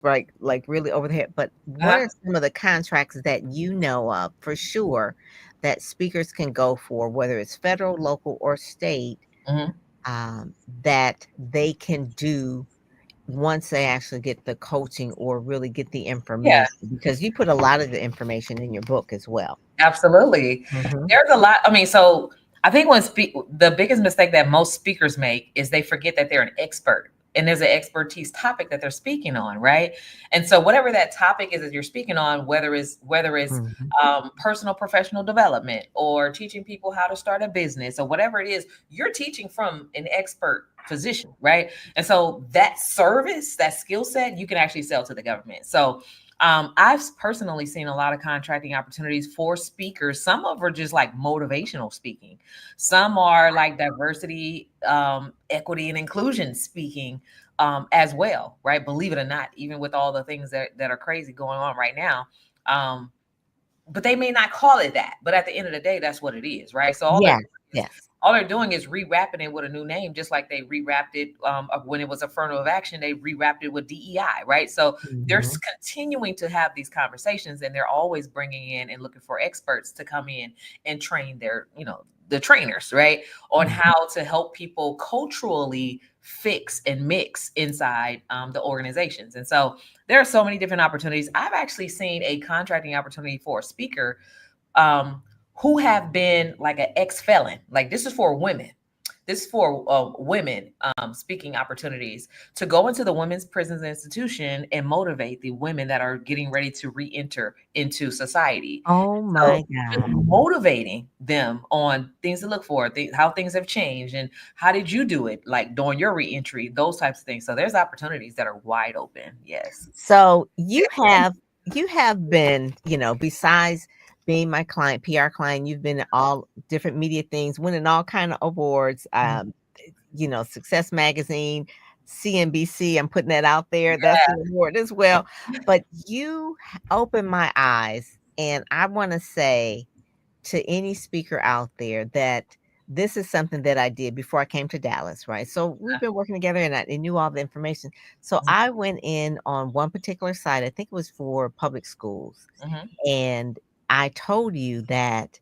like really over the head. But what Uh-huh. are some of the contracts that you know of for sure that speakers can go for, whether it's federal, local, or state, Mhm. that they can do once they actually get the coaching or really get the Yeah, information? Because you put a lot of the information in your book as well. absolutely. Hmm. There's a lot. I mean, so I think the biggest mistake that most speakers make is they forget that they're an expert and there's an expertise topic that they're speaking on, right? And so whatever that topic is that you're speaking on, whether it's Hmm. personal professional development or teaching people how to start a business or whatever it is, you're teaching from an expert position, right? And so that service, that skill set, you can actually sell to the government. So I've personally seen a lot of contracting opportunities for speakers. Some of them are just like motivational speaking. Some are like diversity, equity, and inclusion speaking as well, right? Believe it or not, even with all the things that are crazy going on right now. Um, but they may not call it that. But at the end of the day, that's what it is, right? So Yes, yes. all they're doing is rewrapping it with a new name, just like they rewrapped it when it was affirmative action. They rewrapped it with DEI, right? So they're Hmm. continuing to have these conversations, and they're always bringing in and looking for experts to come in and train the trainers, right, on Hmm. how to help people culturally fix and mix inside the organizations. And so there are so many different opportunities. I've actually seen a contracting opportunity for a speaker um, who have been like an ex felon. Like this is for women. This is for women speaking opportunities to go into the women's prisons institution and motivate the women that are getting ready to re-enter into society. Oh So my just God. motivating them on things to look for, how things have changed, and how did you do it, like during your re-entry, those types of things. So there's opportunities that are wide open. Yes. So you have been, besides being my client, PR client, you've been in all different media things, winning all kind of awards. Success Magazine, CNBC. I'm putting that out there. That's an award as well. But you opened my eyes, and I want to say to any speaker out there that this is something that I did before I came to Dallas, right? So we've been working together, and I knew all the information. So Mhm, I went in on one particular site, I think it was for public schools. mhm, And I told you that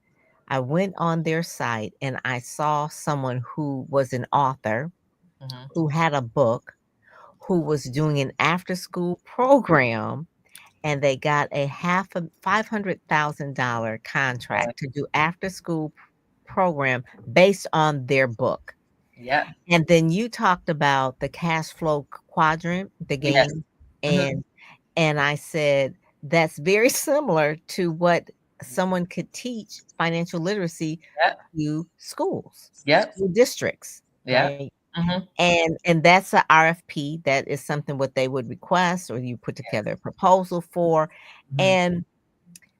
I went on their site and I saw someone who was an author, mhm. who had a book, who was doing an after school program, and they got a half a $500,000 Uh, contract to do after school program based on their book. yeah. And then you talked about the cash flow quadrant, the Yes. game, Mhm. and I said that's very similar to what someone could teach financial literacy Yep. to schools, Yep. school districts, Yep. right? Mhm. And that's a RFP. That is something what they would request, or you put together Yes. a proposal for. Mhm. And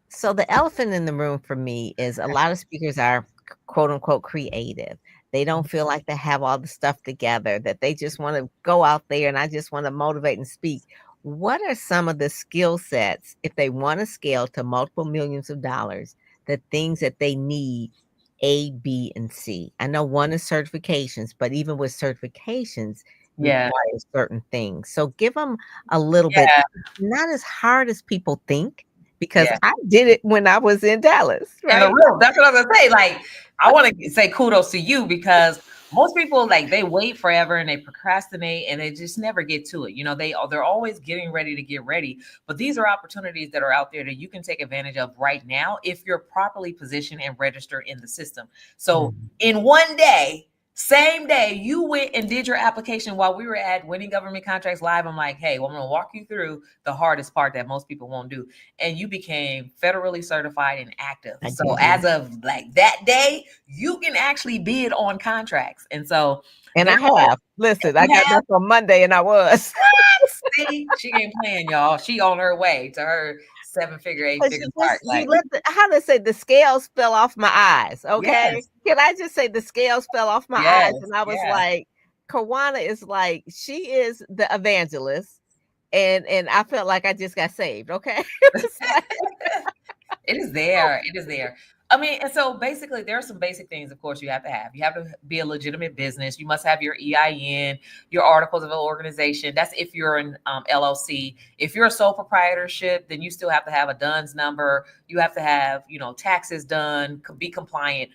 so the elephant in the room for me is a lot of speakers are quote unquote creative. They don't Mhm. feel like they have all the stuff together, that they just want to go out there and I just want to motivate and speak. What are some of the skill sets if they want to scale to multiple millions of dollars, the things that they need? A, B, and C. I know one is certifications, but even with certifications Yeah. requires certain things. So give them a little bit, Yeah. not as hard as people think, because Yeah. I did it when I was in Dallas, And the right? real, that's what I was gonna say. Like, I want to say kudos to you because most people like they wait forever and they procrastinate and they just never get to it. They're always getting ready to get ready. But these are opportunities that are out there that you can take advantage of right now if you're properly positioned and registered in the system. So Mhm. in one day, same day, you went and did your application while we were at Winning Government Contracts Live. I'm like, hey, well, I'm gonna walk you through the hardest part that most people won't do, and you became federally certified and active. I So did. as of like that day, you can actually bid on contracts. And so And there I are, have. Listen, I you got have that on Monday and I was. see, she ain't playing, y'all. She on her way to her seven-figure, But eight-figure you part. just you Like, let how to say the scales fell off my eyes, okay? yes, Can I just say the scales fell off my eyes? yes, And I was yeah. like, Karwanna is like, she is the evangelist. And I felt like I just got saved, okay? It was like It is there. It is there. I mean, and so basically, there are some basic things, of course, you have to have. You have to be a legitimate business. You must have your EIN, your articles of organization. That's if you're an LLC. If you're a sole proprietorship, then you still have to have a DUNS number. You have to have, taxes done, be compliant.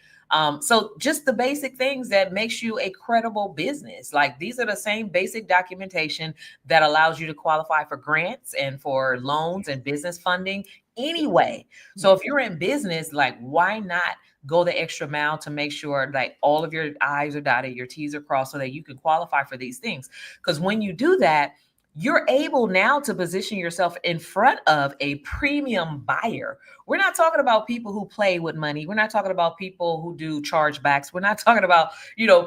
So just the basic things that makes you a credible business. Like these are the same basic documentation that allows you to qualify for grants and for loans and business funding anyway. So if you're in business, like why not go the extra mile to make sure like all of your I's are dotted, your T's are crossed so that you can qualify for these things? Because when you do that, you're able now to position yourself in front of a premium buyer. We're not talking about people who play with money. We're not talking about people who do chargebacks. We're not talking about,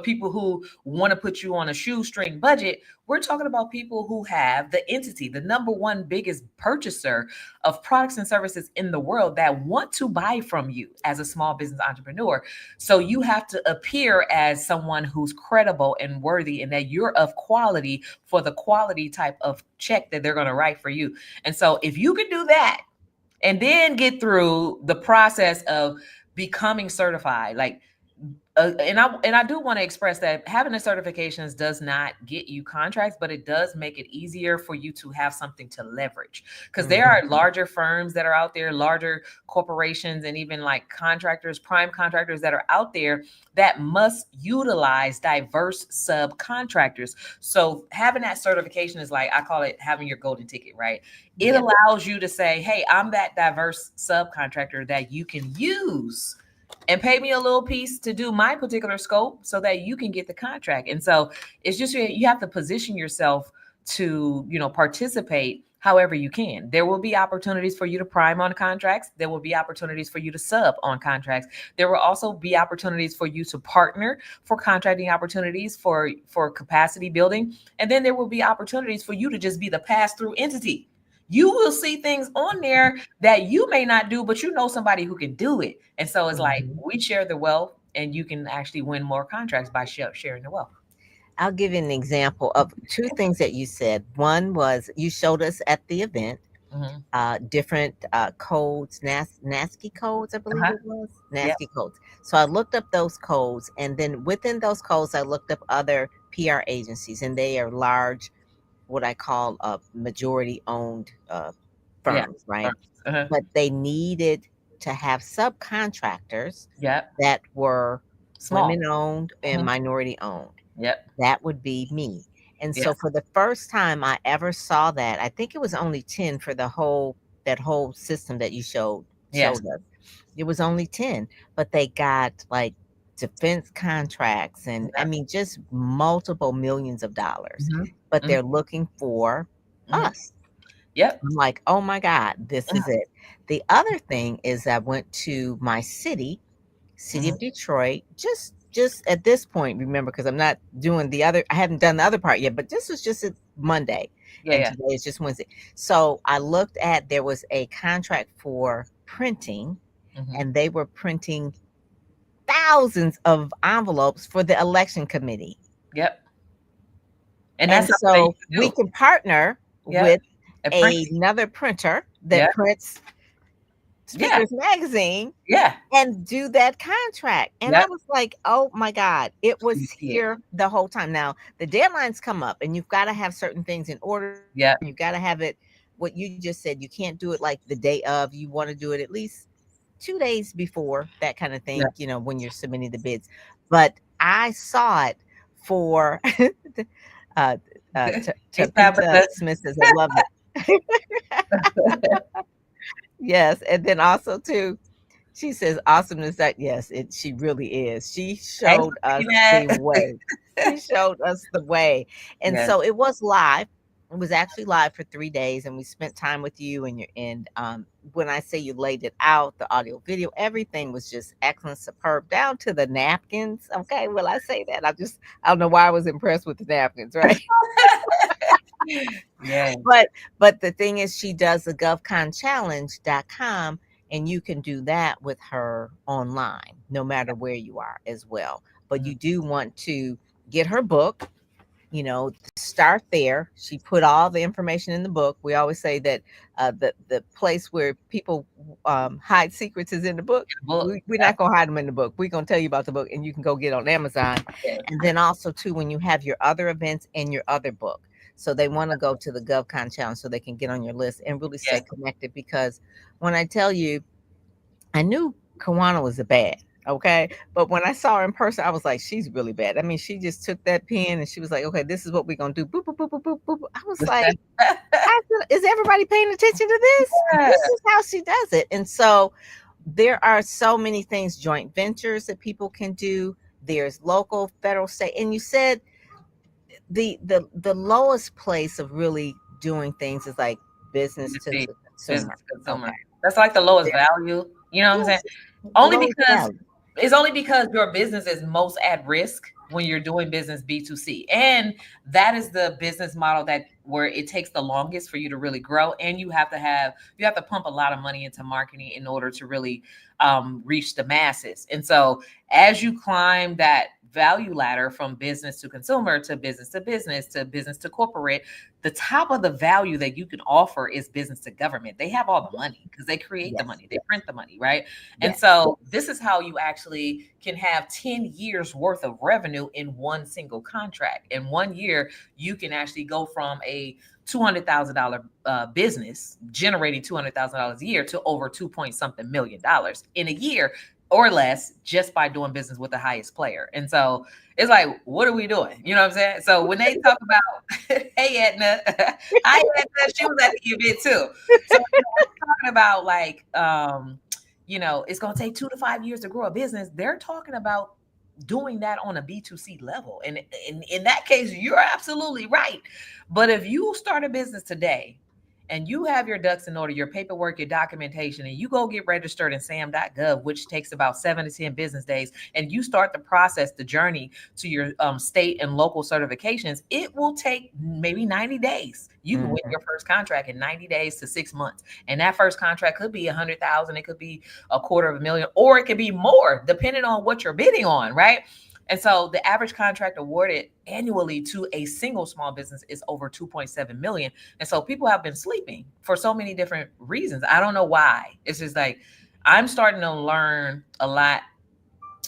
people who want to put you on a shoestring budget. We're talking about people who have the entity, the number one biggest purchaser of products and services in the world that want to buy from you as a small business entrepreneur. So you have to appear as someone who's credible and worthy and that you're of quality for the quality type of check that they're going to write for you. And so if you can do that and then get through the process of becoming certified, like and I do want to express that having the certifications does not get you contracts, but it does make it easier for you to have something to leverage. Because there are larger firms that are out there, larger corporations, and even like contractors, prime contractors that are out there that must utilize diverse subcontractors. So having that certification is like, I call it having your golden ticket, right? It allows you to say, hey, I'm that diverse subcontractor that you can use and pay me a little piece to do my particular scope so that you can get the contract. And so it's just, you have to position yourself to, participate however you can. There will be opportunities for you to prime on contracts. There will be opportunities for you to sub on contracts. There will also be opportunities for you to partner for contracting opportunities for capacity building. And then there will be opportunities for you to just be the pass-through entity. You will see things on there that you may not do, but you know somebody who can do it. And so it's like we share the wealth and you can actually win more contracts by sharing the wealth. I'll give you an example of two things that you said. One was you showed us at the event different codes, NASCII codes, I believe it was, NASCII codes. So I looked up those codes, and then within those codes, I looked up other PR agencies, and they are large, what I call majority owned firms, right? But they needed to have subcontractors that were Small, women owned and minority owned. That would be me. And so for the first time I ever saw that, I think it was only 10 for that whole system that you showed us. It was only 10, but they got like defense contracts and I mean just multiple millions of dollars. But they're looking for us. I'm like, oh my God, this is it. The other thing is I went to my city of Detroit, just at this point, remember, because I'm not doing I haven't done the other part yet, but this was just a Monday. And today is just Wednesday. So I looked at, there was a contract for printing, and they were printing thousands of envelopes for the election committee. And so we can partner with another printer that prints Speakers Magazine and do that contract. And I was like, oh my God, it was here the whole time. Now the deadlines come up and you've got to have certain things in order. You've got to have it, what you just said, you can't do it like the day of, you want to do it at least 2 days before, that kind of thing, when you're submitting the bids. But I saw it for Pizza Smith says, I love it. Yes, and then also too, she says awesomeness that yes, she really is. She showed us the way. She showed us the way. And so it was live. It was actually live for 3 days, and we spent time with you and when I say you laid it out, the audio, video, everything was just excellent, superb, down to the napkins. Okay, will I say that? I don't know why I was impressed with the napkins, right? But the thing is, she does the govconchallenge.com, and you can do that with her online, no matter where you are as well. But you do want to get her book, start there. She put all the information in the book. We always say that the place where people hide secrets is in the book. Book. We're not going to hide them in the book. We're going to tell you about the book, and you can go get it on Amazon. Yes. And then also, too, when you have your other events and your other book. So they want to go to the GovCon challenge so they can get on your list and really stay Yes. connected. Because when I tell you, I knew Karwanna was a bad, okay? But when I saw her in person, I was like, she's really bad. I mean, she just took that pen and she was like, okay, this is what we're gonna do. Boop, boop, boop, boop, boop, boop. I was like, is everybody paying attention to this? Yeah. This is how she does it. And so there are so many things, joint ventures that people can do. There's local, federal, state. And you said the lowest place of really doing things is like business to B2C, the consumer. business to consumer. Okay. That's like the lowest There- value. You know what I'm saying? Yes, Only lowest because value. it's only because your business is most at risk when you're doing business B2C. And that is the business model that where it takes the longest for you to really grow. And you have to pump a lot of money into marketing in order to really reach the masses. And so as you climb that value ladder from business to consumer to business to business to business to corporate, the top of the value that you can offer is business to government. They have all the money because they create the Yes, money, they print the money, right? And yes. so this is how you actually can have 10 years worth of revenue in one single contract. In 1 year, you can actually go from a $200,000 business generating $200,000 a year to over 2 point something million dollars in a year or less, just by doing business with the highest player. And so it's like, what are we doing? You know what I'm saying? So when they talk about, hey Edna, hi Edna, she was at the event too. So we're talking about like, it's going to take 2 to 5 years to grow a business. They're talking about doing that on a B2C level. And in that case, you're absolutely right. But if you start a business today and you have your ducks in order, your paperwork, your documentation, and you go get registered in sam.gov, which takes about 7 to 10 business days, and you start the process, the journey to your state and local certifications, it will take maybe 90 days. You can win your first contract in 90 days to 6 months. And that first contract could be 100,000, it could be $250,000, or it could be more, depending on what you're bidding on, right? And so the average contract awarded annually to a single small business is over 2.7 million. And so people have been sleeping for so many different reasons. I don't know why. It's just like I'm starting to learn a lot,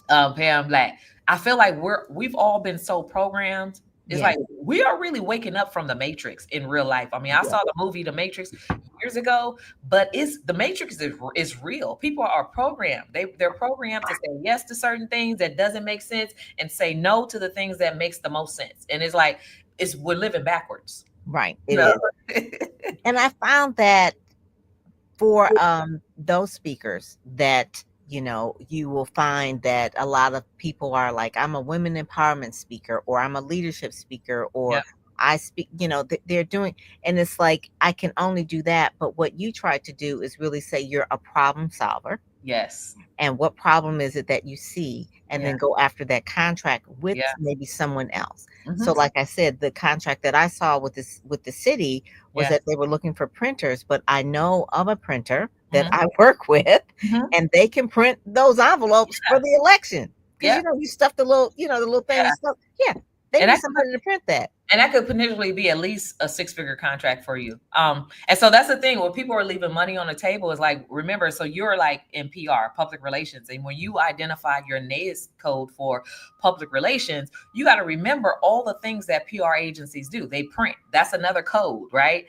Pam. Like I feel like we've all been so programmed. It's like we are really waking up from the Matrix in real life. I mean, I saw the movie The Matrix years ago, but the Matrix is real. People are programmed. They're programmed to say yes to certain things that doesn't make sense and say no to the things that makes the most sense. And it's like we're living backwards. Right. It is. And I found that for those speakers that you will find that a lot of people are like, I'm a women empowerment speaker, or I'm a leadership speaker, or I speak, they're doing, and it's like, I can only do that. But what you try to do is really say you're a problem solver. Yes. And what problem is it that you see? And then go after that contract with maybe someone else. So like I said, the contract that I saw with the city was that they were looking for printers, but I know of a printer that I work with, and they can print those envelopes for the election. Because you stuff the little, the little thing and stuff. Yeah. They need somebody to print that. And that could potentially be at least a 6-figure contract for you. And so that's the thing, when people are leaving money on the table is like, remember, so you're like in PR, public relations. And when you identify your NAIS code for public relations, you got to remember all the things that PR agencies do. They print, that's another code, right?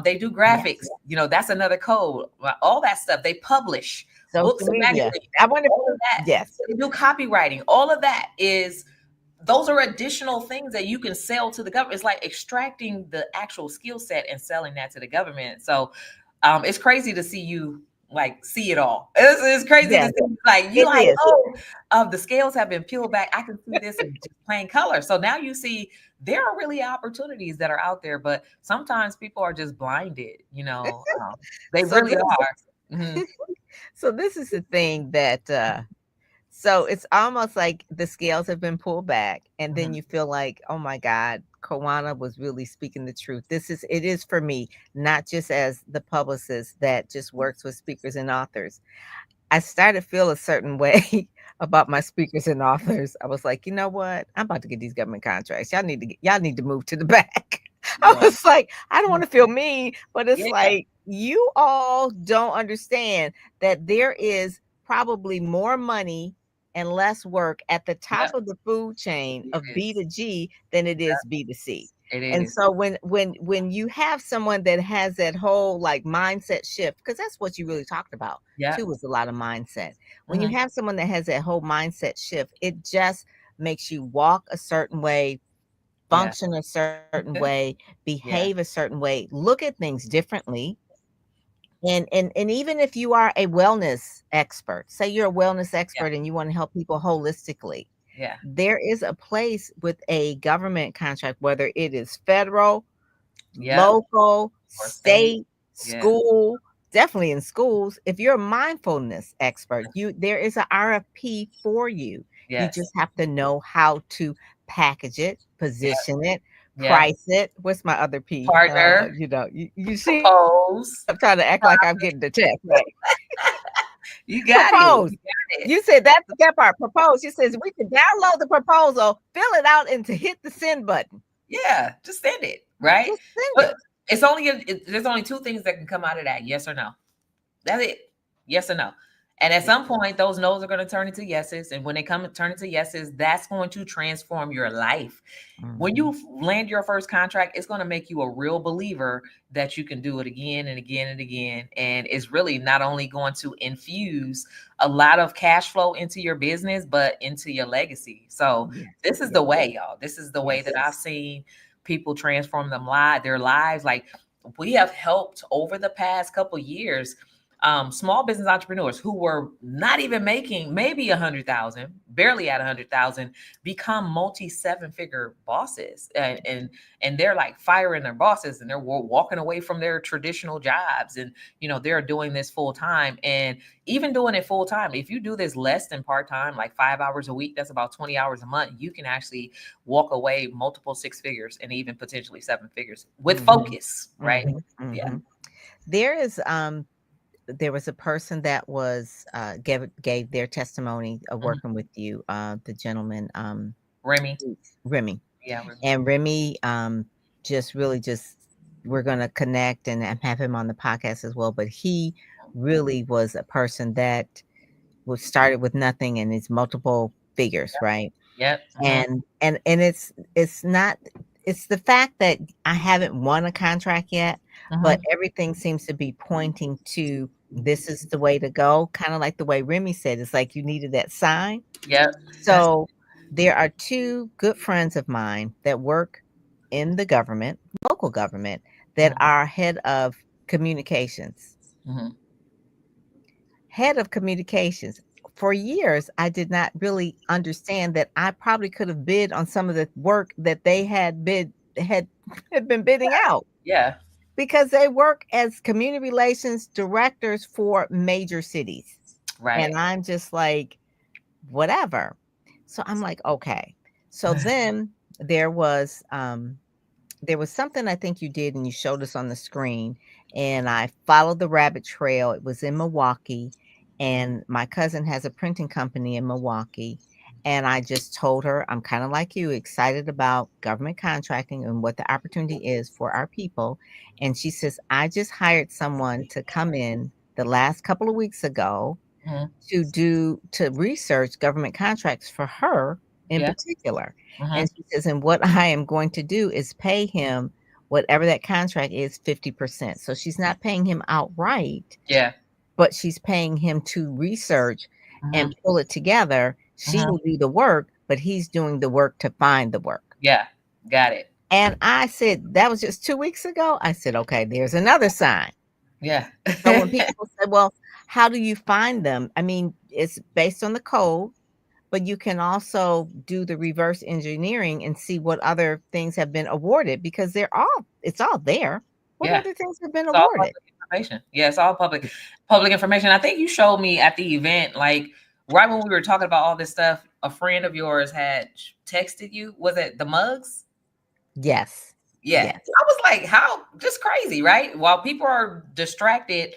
They do graphics, that's another code, all that stuff. They publish books and magazines. I wonder all of that. Yes. They do copywriting. All of that those are additional things that you can sell to the government. It's like extracting the actual skill set and selling that to the government. So it's crazy to see you like see it all. It's crazy to see like you like, the scales have been peeled back. I can see this in just plain color. So now you see there are really opportunities that are out there, but sometimes people are just blinded, they really are. So this is the thing that so it's almost like the scales have been pulled back, and then you feel like, oh my God, Karwanna was really speaking the truth. It is for me, not just as the publicist that just works with speakers and authors. I started to feel a certain way about my speakers and authors. I was like, you know what? I'm about to get these government contracts. Y'all need to move to the back. I Right. was like, I don't Mm. want to feel mean, but it's Yeah. like you all don't understand that there is probably more money and less work at the top Yep. of the food chain It of B is. to G than it is B to C. It And is. so when you have someone that has that whole like mindset shift, because that's what you really talked about Yeah. too, was a lot of mindset. When you Hmm. have someone that has that whole mindset shift, it just makes you walk a certain way, Yeah. function a certain way, behave Yeah. a certain way, look at things differently. And even if you are a wellness expert, say you're a wellness Yeah. expert and you want to help people holistically, Yeah. there is a place with a government contract, whether it is federal, Yep. local, Or state. state, Yeah. school, definitely in schools. If you're a mindfulness expert, you there is a RFP for you. You Yes. just have to know how to package it, Yep. position it, Yep. price it. What's my other P? Partner. You see, I'm trying to act like I'm Propose. getting the check, right? You got it. Propose. You got it. You said that part. Propose. She says we can download the proposal, fill it out, and to hit the send button. Yeah. Just send it. Right. Just send But it. there's only two things that can come out of that. Yes or no. That's it. Yes or no. And at Yeah. some point, those no's are going to turn into yeses. And when they come and turn into yeses, that's going to transform your life. When Mhm. you land your first contract, it's going to make you a real believer that you can do it again and again and again. And it's really not only going to infuse a lot of cash flow into your business, but into your legacy. So Yes. this is Yes. the way, y'all. This is the way Yes. that I've seen people transform their lives. Like we have helped over the past couple years small business entrepreneurs who were not even making maybe 100,000, barely at 100,000, become multi seven figure bosses, and they're like firing their bosses, and they're walking away from their traditional jobs, and they're doing this full time, and even doing it full time. If you do this less than part time, like 5 hours a week, that's about 20 hours a month. You can actually walk away multiple six figures and even potentially seven figures with Mhm. focus, right? Mhm. Yeah. Mhm. There is there was a person that was gave their testimony of Mhm. working with you, the gentleman Remy. Remy. Yeah, Remy. And Remy just really just we're going to connect and have him on the podcast as well, but he really was a person that was started with nothing and it's multiple figures, right? Yep. Mhm. And it's not it's the fact that I haven't won a contract yet, but Mhm. everything seems to be pointing to this is the way to go, kind of like the way Remy said, it's like you needed that sign. Yep. That's So there are two good friends of mine that work in the government, local government, that mhm. are head of communications. Mhm. Head of communications. For years, I did not really understand that I probably could have bid on some of the work that they had had been bidding out Yeah. because they work as community relations directors for major cities. Right. And I'm just like, whatever. So I'm like, okay. So then there was there was something I think you did and you showed us on the screen, and I followed the rabbit trail. It was in Milwaukee, and my cousin has a printing company in Milwaukee. And I just told her I'm kind of like you, excited about government contracting and what the opportunity is for our people. And she says, I just hired someone to come in the last couple of weeks ago Mhm. to research government contracts for her in Yeah. particular. Mhm. And she says, and what I am going to do is pay him whatever that contract is 50%. So she's not paying him outright, Yeah. but she's paying him to research and Mhm. pull it together. She Mhm. will do the work, but he's doing the work to find the work. Yeah. Got it. And I said, that was just 2 weeks ago. I said, okay, there's another sign. Yeah. So when people say, well, how do you find them? I mean, it's based on the code, but you can also do the reverse engineering and see what other things have been awarded because it's all there. What Yeah. other things have been It's all awarded? public information. Yeah, it's all public information. I think you showed me at the event, like right when we were talking about all this stuff, a friend of yours had texted you. Was it the mugs? Yes. Yeah. Yes. I was like, how just crazy, right? While people are distracted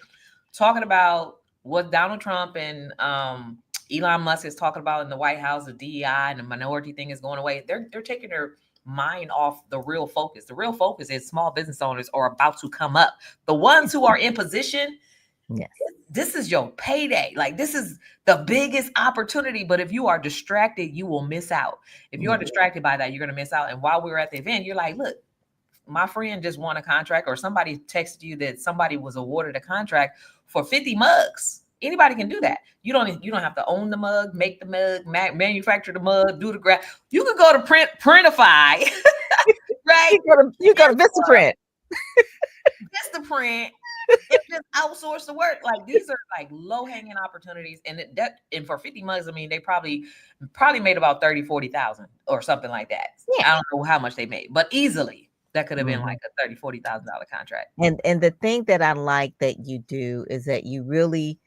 talking about what Donald Trump and Elon Musk is talking about in the White House, the DEI and the minority thing is going away. They're taking their mind off the real focus. The real focus is small business owners are about to come up. The ones who are in position, Yes. this is your payday. Like, this is the biggest opportunity. But if you are distracted, you will miss out. If you are distracted by that, you're going to miss out. And while we were at the event, you're like, look, my friend just won a contract, or somebody texted you that somebody was awarded a contract for 50 mugs. Anybody can do that. You don't have to own the mug, make the mug, manufacture the mug, do the graph. You could go to Printify, right? You go to Vistaprint. Vistaprint, and just outsource the work. Like, these are like low hanging opportunities, and and for 50 mugs, I mean, they probably made about 30,000-40,000 or something like that. Yeah. I don't know how much they made, but easily that could have been like a $30,000-$40,000 contract. And the thing that I like that you do is that you really,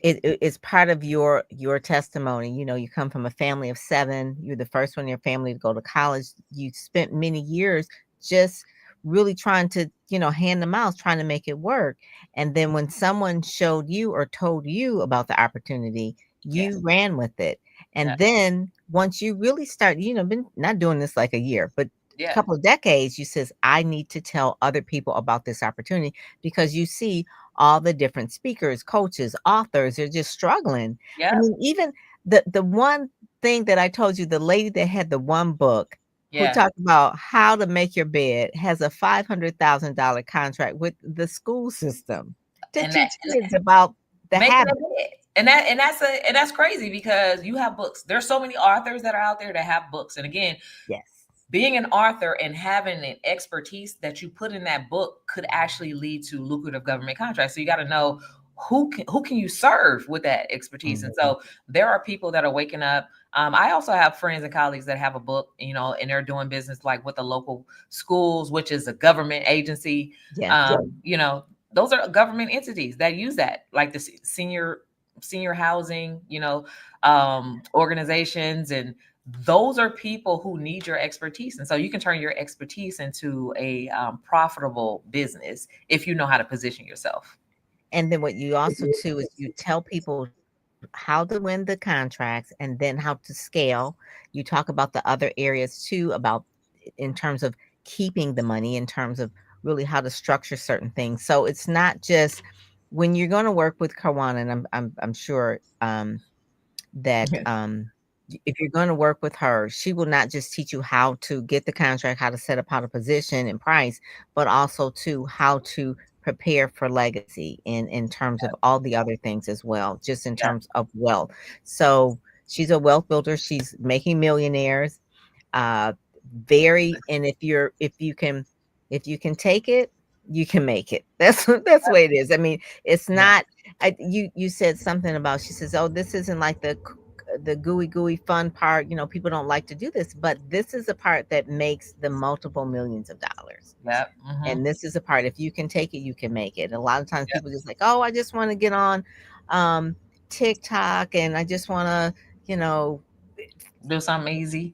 it's part of your testimony. You know, you come from a family of 7. You're the first one in your family to go to college. You spent many years just really trying to, hand the mouse, trying to make it work. And then when someone showed you or told you about the opportunity, you ran with it. And then once you really start, been not doing this like a year, but a couple of decades, you says, I need to tell other people about this opportunity, because you see all the different speakers, coaches, authors are just struggling. I mean, even the one thing that I told you, the lady that had the one book who talked about how to make your bed has a $500,000 contract with the school system to teach kids about the habit. And that's crazy, because you have books. There's so many authors that are out there that have books. And again, being an author and having an expertise that you put in that book could actually lead to lucrative government contracts. So you got to know who can you serve with that expertise. And so there are people that are waking up. I also have friends and colleagues that have a book, and they're doing business like with the local schools, which is a government agency. Those are government entities that use that, like the senior housing, organizations, and those are people who need your expertise. And so you can turn your expertise into a profitable business if you know how to position yourself. And then what you also too is you tell people how to win the contracts and then how to scale. You talk about the other areas too, about in terms of keeping the money, in terms of really how to structure certain things. So it's not just when you're going to work with Karwanna, and I'm sure that if you're going to work with her, she will not just teach you how to get the contract, how to set up, how to position and price, but also to how to prepare for legacy in terms of all the other things as well, just in terms of wealth. So she's a wealth builder. She's making millionaires. And if you can take it, you can make it. That's the way it is. I mean, it's not, you said something about, she says, oh, this isn't like the gooey fun part. People don't like to do this, but this is a part that makes the multiple millions of dollars. And this is a part, if you can take it, you can make it. A lot of times people just like, oh, I just want to get on TikTok and I just want to, do something easy.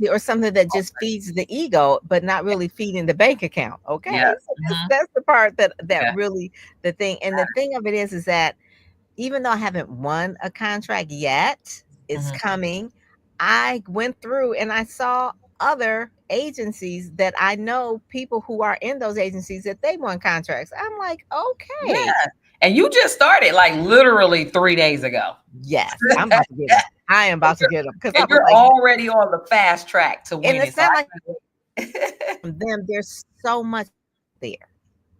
Or something that just feeds the ego, but not really feeding the bank account. Okay. So that's the part that really the thing. And the thing of it is that even though I haven't won a contract yet, it's coming. I went through and I saw other agencies that I know, people who are in those agencies, that they won contracts. I'm like, okay. And you just started like literally 3 days ago. Yes, I'm about to get them. I am about to get them, because you're already on the fast track to winning. And it's not like them. There's so much there.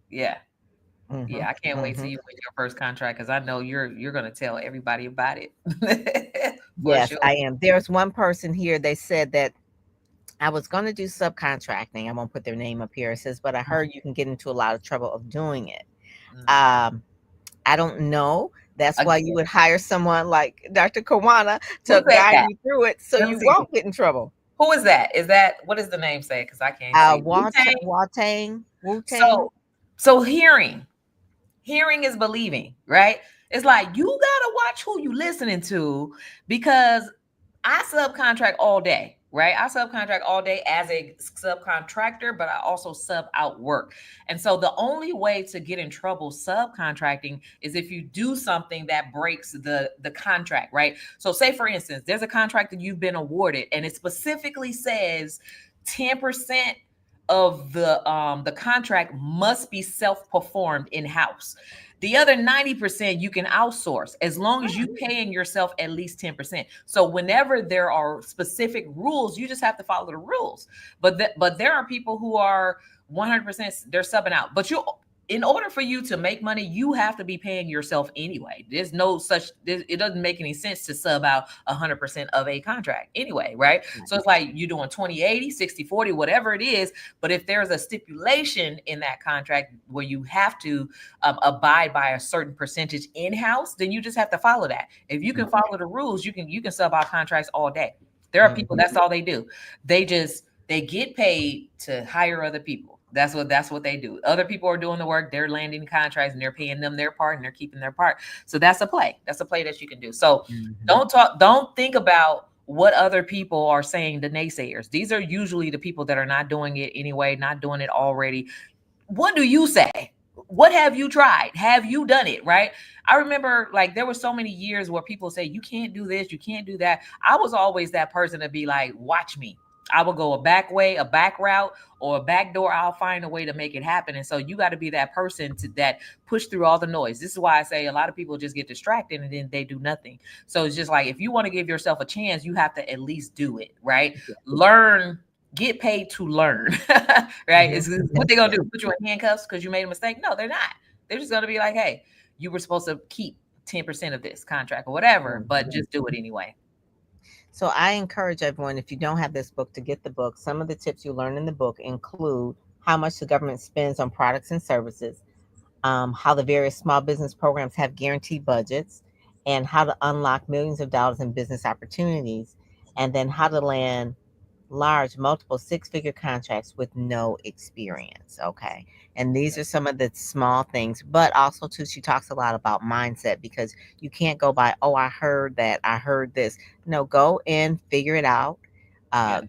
Yeah, I can't wait till you win your first contract, because I know you're going to tell everybody about it. Yes, I am. There's one person here. They said that I was going to do subcontracting. I won't put their name up here. It says, but I heard you can get into a lot of trouble of doing it. I don't know. That's why you would hire someone like Dr. Karwanna to guide you through it, so you won't get in trouble. Who is that? What does the name say? Because I can't see. Wu-Tang. So hearing is believing, right? It's like, you gotta watch who you listening to, because I subcontract all day. right? I subcontract all day as a subcontractor, but I also sub out work. And so the only way to get in trouble subcontracting is if you do something that breaks the contract, right? So say for instance, there's a contract that you've been awarded and it specifically says 10% of the contract must be self-performed in-house. The other 90% you can outsource as long as you paying yourself at least 10%. So whenever there are specific rules, you just have to follow the rules. But there are people who are 100% they're subbing out. But you in order for you to make money, you have to be paying yourself anyway. There's no such it doesn't make any sense to sub out 100% of a contract anyway, right? So it's like you're doing 20/80, 60/40, whatever it is. But if there's a stipulation in that contract where you have to abide by a certain percentage in-house, then you just have to follow that. If you can follow the rules, you can sub out contracts all day. There are people that's all they do. They get paid to hire other people. That's what they do. Other people are doing the work, they're landing contracts and they're paying them their part and they're keeping their part. So that's a play. That's a play that you can do. So don't think about what other people are saying, the naysayers. These are usually the people that are not doing it anyway, not doing it already. What do you say? What have you tried? Have you done it? Right? I remember like there were so many years where people say you can't do this, you can't do that. I was always that person to be like, watch me. I will go a back way, a back route, or a back door. I'll find a way to make it happen. And so you got to be that person to that push through all the noise. This is why I say a lot of people just get distracted and then they do nothing. So it's just like if you want to give yourself a chance, you have to at least do it, right? Learn, get paid to learn, right? It's what they're gonna do, put you in handcuffs because you made a mistake? No, they're not. They're just gonna be like, hey, you were supposed to keep 10% of this contract or whatever, but just do it anyway. So I encourage everyone, if you don't have this book, to get the book. Some of the tips you learn in the book include how much the government spends on products and services, how the various small business programs have guaranteed budgets, and how to unlock millions of dollars in business opportunities, and then how to land large, multiple six-figure contracts with no experience. Okay. And these are some of the small things, but also too, she talks a lot about mindset because you can't go by, oh, I heard that, I heard this. No, go and figure it out.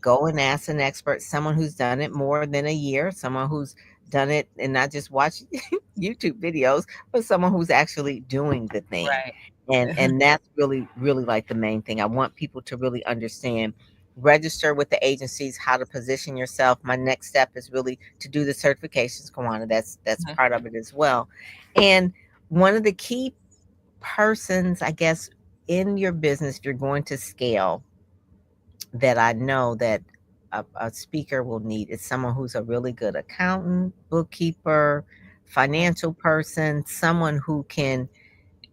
Go and ask an expert, someone who's done it more than a year, someone who's done it and not just watch YouTube videos, but someone who's actually doing the thing. Right. And that's really like the main thing. I want people to really understand, register with the agencies, how to position yourself. My next step is really to do the certifications, Karwanna. That's part of it as well. And one of the key persons, I guess, in your business, if you're going to scale, that I know that a speaker will need is someone who's a really good accountant, bookkeeper, financial person, someone who can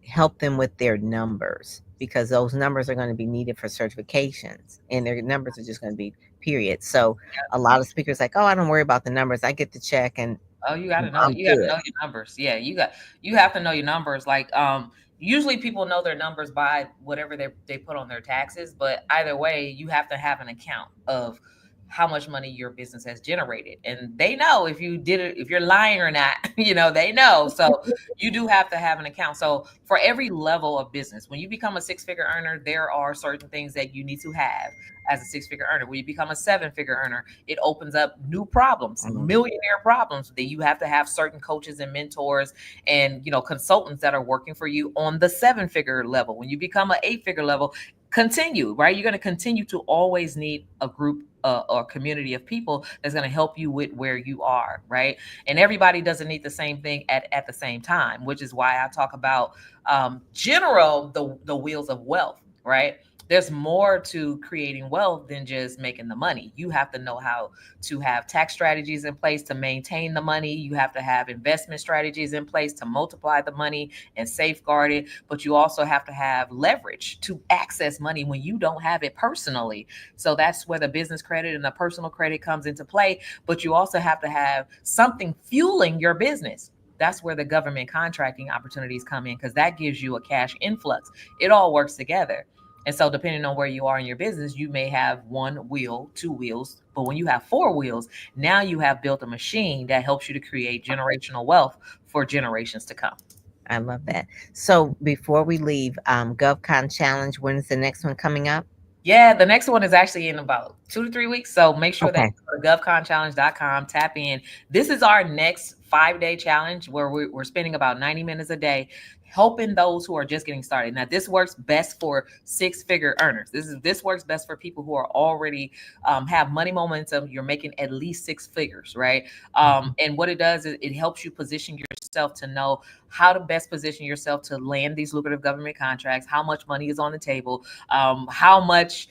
help them with their numbers, because those numbers are going to be needed for certifications and their numbers are just going to be period. So a lot of speakers like, oh, I don't worry about the numbers. I get the check and Oh, you got to know. I'm You got to good. know your numbers. Yeah, you have to know your numbers. Like, usually people know their numbers by whatever they put on their taxes. But either way, you have to have an account of how much money your business has generated, and they know if you did it, if you're lying or not. They know. So you do have to have an account. So for every level of business, when you become a six-figure earner, there are certain things that you need to have as a six-figure earner. When you become a seven-figure earner, it opens up new problems, millionaire problems. That you have to have certain coaches and mentors and consultants that are working for you on the seven-figure level. When you become an eight-figure level, continue, right? You're going to continue to always need a group or community of people that's going to help you with where you are, right? And everybody doesn't need the same thing at the same time, which is why I talk about general the wheels of wealth, right? There's more to creating wealth than just making the money. You have to know how to have tax strategies in place to maintain the money. You have to have investment strategies in place to multiply the money and safeguard it. But you also have to have leverage to access money when you don't have it personally. So that's where the business credit and the personal credit comes into play. But you also have to have something fueling your business. That's where the government contracting opportunities come in, because that gives you a cash influx. It all works together. And so depending on where you are in your business, you may have one wheel, two wheels, but when you have four wheels, now you have built a machine that helps you to create generational wealth for generations to come. I love that. So before we leave, GovCon Challenge, when is the next one coming up? Yeah, the next one is actually in about 2 to 3 weeks. So make sure that Okay. you go to govconchallenge.com, tap in. This is our next 5 day challenge where we're spending about 90 minutes a day helping those who are just getting started. Now, this works best for 6 figure earners. This works best for people who are already have money momentum. You're making at least 6 figures, right? Mhm. And what it does is it helps you position yourself to know how to best position yourself to land these lucrative government contracts, how much money is on the table, how much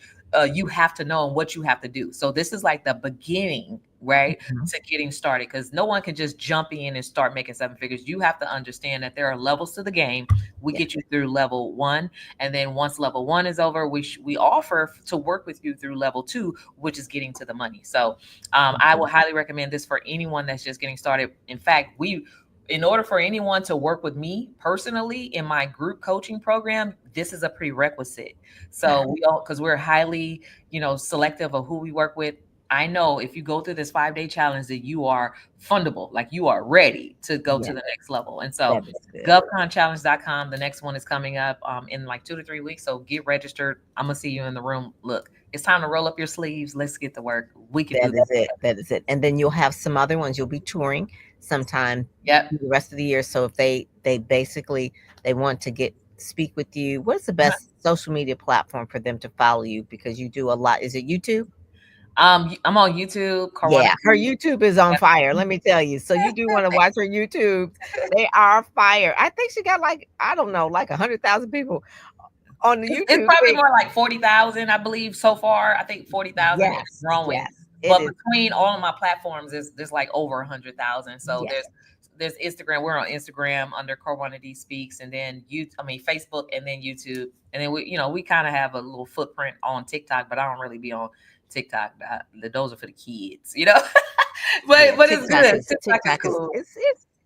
you have to know and what you have to do. So this is like the beginning, right, Mhm. to getting started because no one can just jump in and start making 7 figures. You have to understand that there are levels to the game. We Yeah. get you through level one, and then once level one is over, we offer to work with you through level two, which is getting to the money. So I Mhm. will highly recommend this for anyone that's just getting started. In fact, in order for anyone to work with me personally in my group coaching program, this is a prerequisite. So we all, because we're highly, selective of who we work with. I know if you go through this 5 day challenge that you are fundable, like you are ready to go to Yeah, the next level. And so that is good. govconchallenge.com, the next one is coming up in like 2 to 3 weeks. So get registered. I'm gonna see you in the room. Look, it's time to roll up your sleeves. Let's get to work. We can do That this. is it. That is it. And then you'll have some other ones. You'll be touring sometime Yep. through the rest of the year. So if they basically they want to get speak with you, what's the Uh-huh. best social media platform for them to follow you? Because you do a lot. Is it YouTube? I'm on YouTube, Karwanna Yeah, her D. YouTube is on fire. Let me tell you. So you do want to watch her YouTube. They are fire. I think she got like I don't know, like 100,000 people on the It's YouTube probably thing. more like 40,000, I believe, so far. I think 40,000, it's Yes, growing. yes, it But is. between all of my platforms, there's like over 100,000. So Yes, there's Instagram. We're on Instagram under Karwanna D Speaks, and then Facebook, and then YouTube, and then we kind of have a little footprint on TikTok, but I don't really be on TikTok. Those are for the kids, yeah. but it's good. TikTok is TikTok is cool. it's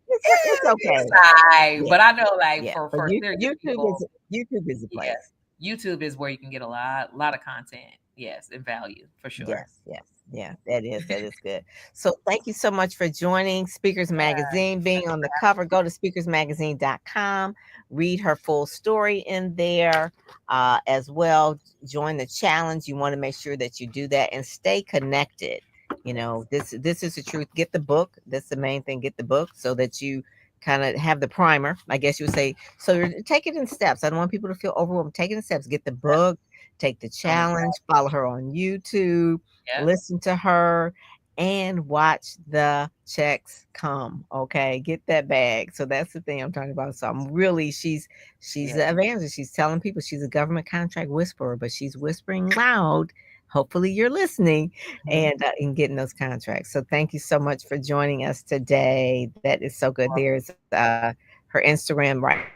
It's okay. high, Yeah, but I know like yeah. But for serious people, YouTube is the yeah, place. YouTube is where you can get a lot of content. Yes, and value for sure. Yes, yes, yeah, that is good. So thank you so much for joining Speakers Magazine, being on the cover. Go to speakersmagazine.com, read her full story in there as well. Join the challenge. You want to make sure that you do that and stay connected. You know, Yes. this is the truth. Get the book. That's the main thing. Get the book so that you kind of have the primer. I guess you would say. So take it in steps. I don't want people to feel overwhelmed. Take it in steps. Get the Yep. book, take the On the challenge, follow her on YouTube, yep. listen to her, and watch the checks come. Okay, get that bag. So that's the thing I'm talking about. So I'm really she's Yeah. the evangelist. She's telling people she's a government contract whisperer, but she's whispering loud. Hopefully you're listening Mhm. and getting those contracts. So thank you so much for joining us today. That is so good. There's her Instagram right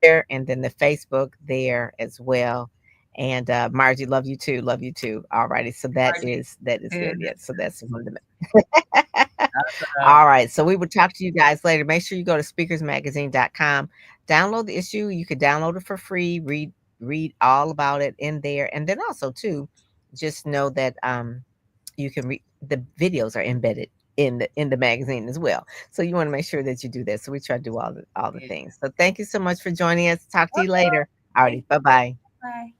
there, and then the Facebook there as well. And Margie, love you too. Love you too. All righty. So that is good. Yeah. So that's one of the Awesome. all right. So we will talk to you guys later. Make sure you go to speakersmagazine.com. Download the issue. You could download it for free. Read all about it in there. And then also too, just know that you can read the videos are embedded in the magazine as well. So you want to make sure that you do that. So we try to do all the Yeah. things. So thank you so much for joining us. Talk to you Welcome. later. Alrighty. Thank you. Bye bye. Bye.